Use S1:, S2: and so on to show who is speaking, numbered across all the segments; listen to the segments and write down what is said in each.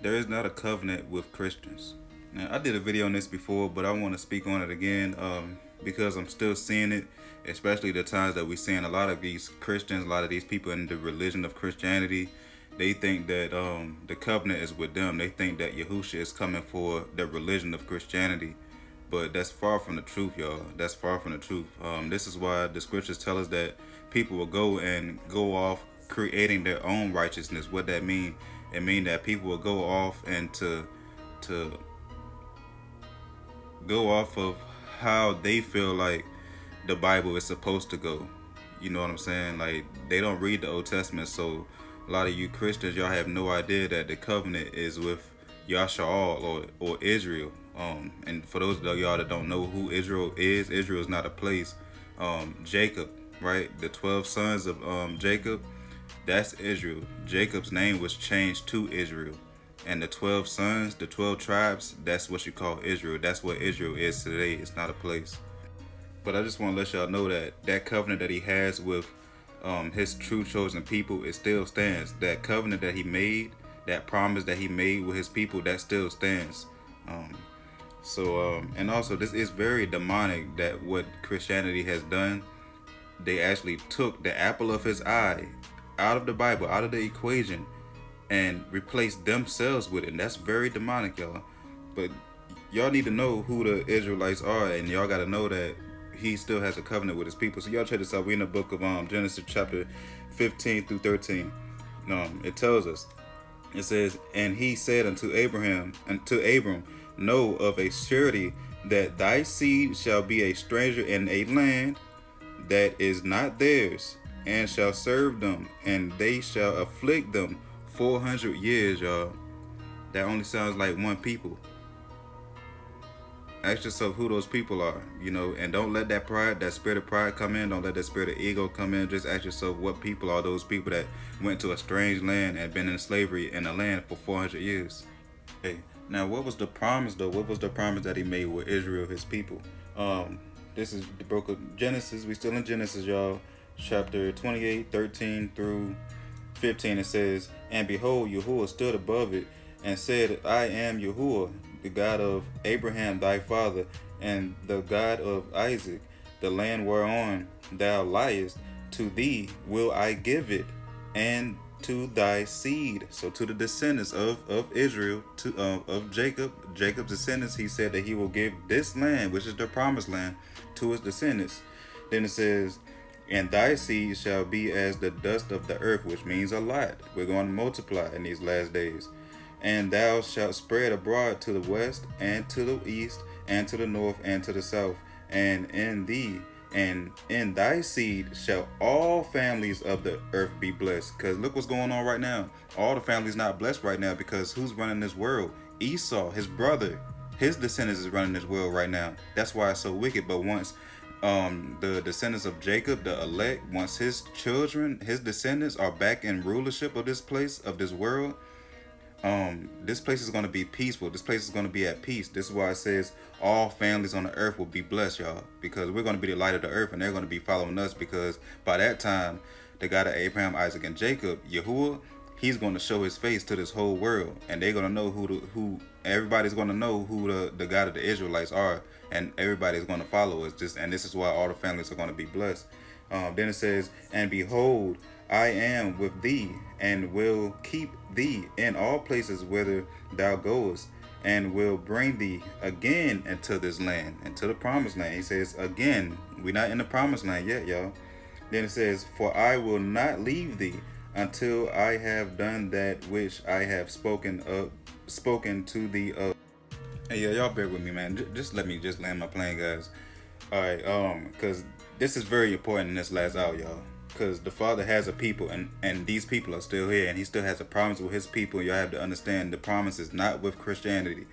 S1: There is not a covenant with Christians. Now, I did a video on this before, but I want to speak on it again because I'm still seeing it, especially the times that we're seeing a lot of these Christians, a lot of these people in the religion of Christianity. They think that the covenant is with them. They think that Yahushua is coming for the religion of Christianity. But that's far from the truth, y'all. That's far from the truth. This is why the scriptures tell us that people will go off creating their own righteousness. What that mean? It mean that people will go off and to go off of how they feel like the Bible is supposed to go. You know what I'm saying? Like, they don't read the Old Testament, so a lot of you Christians, y'all have no idea that the covenant is with Yasha'al or Israel. And for those of y'all that don't know who Israel is not a place. Jacob, right? The 12 sons of Jacob, that's Israel. Jacob's name was changed to Israel. And the 12 sons, the 12 tribes, that's what you call Israel. That's what Israel is today. It's not a place. But I just want to let y'all know that that covenant that he has with his true chosen people, it still stands. That covenant that he made, that promise that he made with his people, that still stands. And also this is very demonic that what Christianity has done. They actually took the apple of his eye out of the Bible, out of the equation, and replaced themselves with it. And that's very demonic, y'all. But y'all need to know who the Israelites are, and y'all got to know that he still has a covenant with his people. So y'all check this out. We in the book of Genesis chapter 15 through 13. It tells us, it says, and he said unto Abram, know of a surety that thy seed shall be a stranger in a land that is not theirs, and shall serve them, and they shall afflict them 400 years, y'all. That only sounds like one people. Ask yourself who those people are, and don't let that pride, that spirit of pride come in. Don't let that spirit of ego come in. Just ask yourself what people are those people that went to a strange land and been in slavery in a land for 400 years. Hey, now what was the promise though? What was the promise that he made with Israel, his people? This is the book of Genesis. We still in Genesis, y'all. Chapter 28, 13 through 15. It says, and behold, Yahuwah stood above it and said, I am Yahuwah, the God of Abraham thy father, and the God of Isaac. The land whereon thou liest, to thee will I give it, and to thy seed. So to the descendants of Israel, of Jacob's descendants, he said that he will give this land, which is the promised land, to his descendants. Then it says, and thy seed shall be as the dust of the earth, which means a lot. We're going to multiply in these last days. And thou shalt spread abroad to the west, and to the east, and to the north, and to the south. And in thee, and in thy seed shall all families of the earth be blessed. Because look what's going on right now. All the families not blessed right now, because who's running this world? Esau, his brother, his descendants is running this world right now. That's why it's so wicked. But once the descendants of Jacob, the elect, once his children, his descendants are back in rulership of this place, of this world, this place is going to be peaceful. This place is going to be at peace. This is why it says all families on the earth will be blessed, y'all, because we're going to be the light of the earth, and they're going to be following us, because by that time, the God of Abraham, Isaac, and Jacob, Yahuwah, he's going to show his face to this whole world, and they're going to know everybody's going to know who the God of the Israelites are, and everybody's going to follow us. And this is why all the families are going to be blessed. Then it says, and behold, I am with thee, and will keep thee in all places whither thou goest, and will bring thee again into this land, into the promised land. He says again, we're not in the promised land yet, y'all. Then it says, for I will not leave thee until I have done that which I have spoken to thee of. Hey, y'all bear with me, man. Just let me just land my plane, guys. All right, because this is very important in this last hour, y'all. Because the Father has a people, and these people are still here, and he still has a promise with his people. Y'all have to understand the promise is not with Christianity.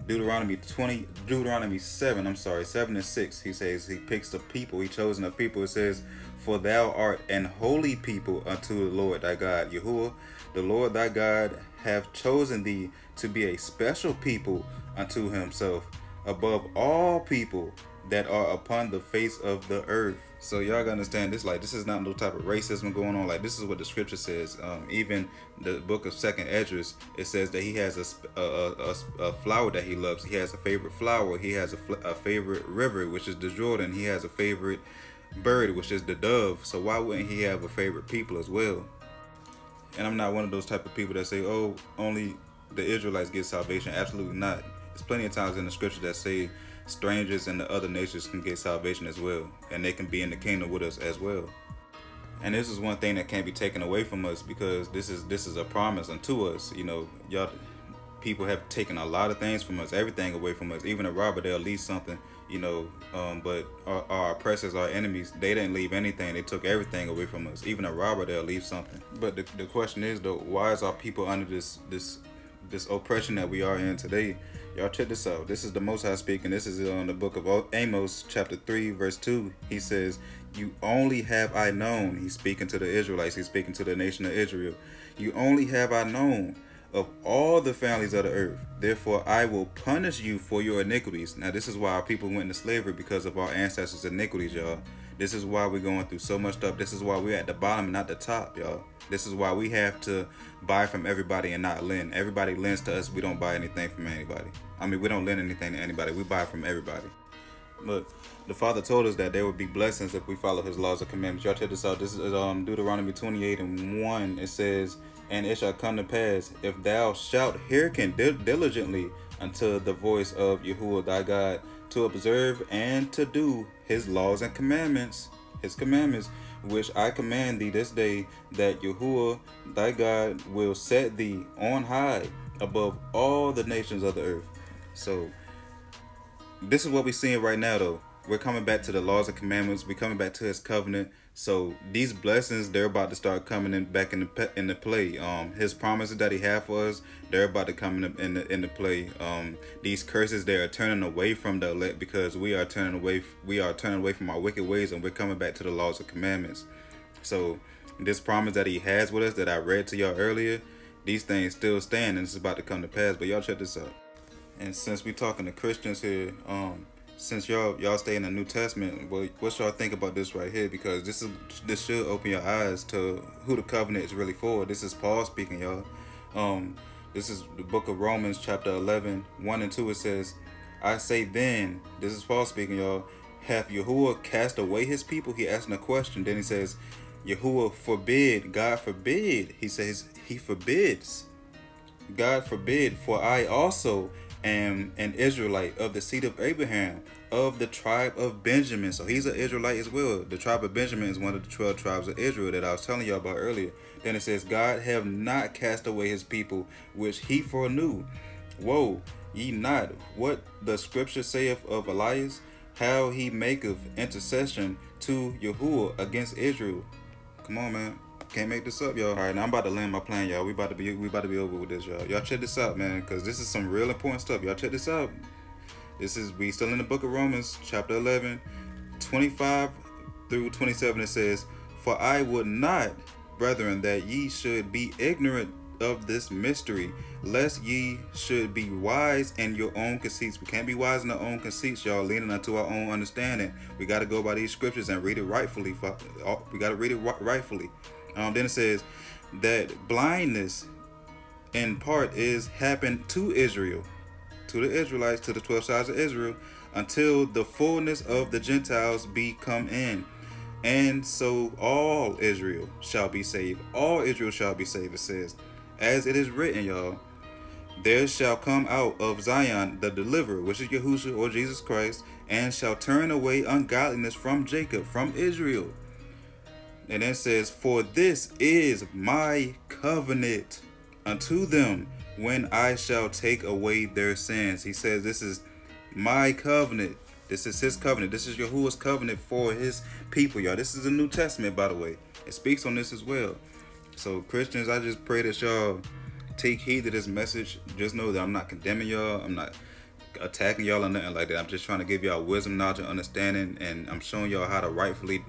S1: Deuteronomy 7, 7 and 6, he says he picks the people, he chosen a people. It says, for thou art an holy people unto the Lord thy God. Yahuwah, the Lord thy God, hath chosen thee to be a special people unto himself, above all people that are upon the face of the earth. So y'all gotta understand this. Like, this is not no type of racism going on. Like, this is what the scripture says. Even the book of Second Esdras, it says that he has a flower that he loves. He has a favorite flower. He has a favorite river, which is the Jordan. He has a favorite bird, which is the dove. So why wouldn't he have a favorite people as well? And I'm not one of those type of people that say, oh, only the Israelites get salvation. Absolutely not. There's plenty of times in the scripture that say strangers and the other nations can get salvation as well, and they can be in the kingdom with us as well. And this is one thing that can't be taken away from us, because this is a promise unto us. You know, y'all people have taken a lot of things from us, everything away from us. Even a robber, they'll leave something, you know. But our oppressors, our enemies, they didn't leave anything. They took everything away from us. Even a robber, they'll leave something. But the question is though, why is our people under this oppression that we are in today? Y'all check this out. This is the Most High speaking. This is on the book of Amos, chapter 3, verse 2. He says, "You only have I known." He's speaking to the Israelites. He's speaking to the nation of Israel. "You only have I known of all the families of the earth. Therefore I will punish you for your iniquities." Now this is why our people went into slavery, because of our ancestors' iniquities, y'all. This is why we're going through so much stuff. This is why we're at the bottom and not the top, y'all. This is why we have to buy from everybody and not lend. Everybody lends to us. We don't buy anything from anybody. I mean, we don't lend anything to anybody. We buy from everybody. Look, the Father told us that there would be blessings if we follow His laws and commandments. Y'all check this out. This is Deuteronomy 28:1. It says, "And it shall come to pass, if thou shalt hearken diligently unto the voice of Yahuwah thy God, to observe and to do His laws and commandments, His commandments, which I command thee this day, that Yahuwah thy God will set thee on high above all the nations of the earth." So this is what we're seeing right now, though. We're coming back to the laws and commandments. We're coming back to His covenant. So these blessings, they're about to start coming back into play. His promises that He had for us, they're about to come into play. These curses, they are turning away from the elect, because we are turning away from our wicked ways, and we're coming back to the laws and commandments. So this promise that He has with us, that I read to y'all earlier, these things still stand, and it's about to come to pass. But y'all check this out. And since we talking to Christians here, since y'all stay in the New Testament, what y'all think about this right here? Because this should open your eyes to who the covenant is really for. This is Paul speaking, y'all. This is the book of Romans, chapter 11, 1 and 2. It says, "I say then," this is Paul speaking, y'all, "hath Yahuwah cast away His people?" He asking a question. Then he says, "Yahuwah forbid," God forbid. He says He forbids. God forbid, "for I also am an Israelite of the seed of Abraham, of the tribe of Benjamin." So he's an Israelite as well. The tribe of Benjamin is one of the 12 tribes of Israel that I was telling y'all about earlier. Then it says, "God have not cast away His people, which He foreknew. Woe ye not what the scripture saith of Elias, how he maketh intercession to Yahuwah against Israel." Come on, man. Can't make this up, y'all. All right, now I'm about to land my plane, y'all. We about to be over with this, y'all. Y'all check this out, man, because this is some real important stuff. Y'all check this out. We still in the book of Romans, chapter 11, 25 through 27. It says, "For I would not, brethren, that ye should be ignorant of this mystery, lest ye should be wise in your own conceits." We can't be wise in our own conceits, y'all, leaning unto our own understanding. We got to go by these scriptures and read it rightfully. We got to read it rightfully. Then it says that blindness in part is happened to Israel, to the Israelites, to the 12 tribes of Israel, until the fullness of the Gentiles be come in. And so all Israel shall be saved. All Israel shall be saved, it says. As it is written, y'all, "There shall come out of Zion the deliverer," which is Yahushua or Jesus Christ, "and shall turn away ungodliness from Jacob," from Israel. And then it says, "For this is my covenant unto them, when I shall take away their sins." He says this is my covenant. This is His covenant. This is Yahuwah's covenant for His people, y'all. This is the New Testament, by the way. It speaks on this as well. So Christians, I just pray that y'all take heed to this message. Just know that I'm not condemning y'all. I'm not attacking y'all or nothing like that. I'm just trying to give y'all wisdom, knowledge, and understanding. And I'm showing y'all how to rightfully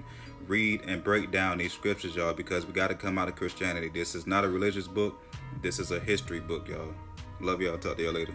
S1: read and break down these scriptures, y'all, because we got to come out of Christianity. This is not a religious book. This is a history book, y'all. Love y'all. Talk to y'all later.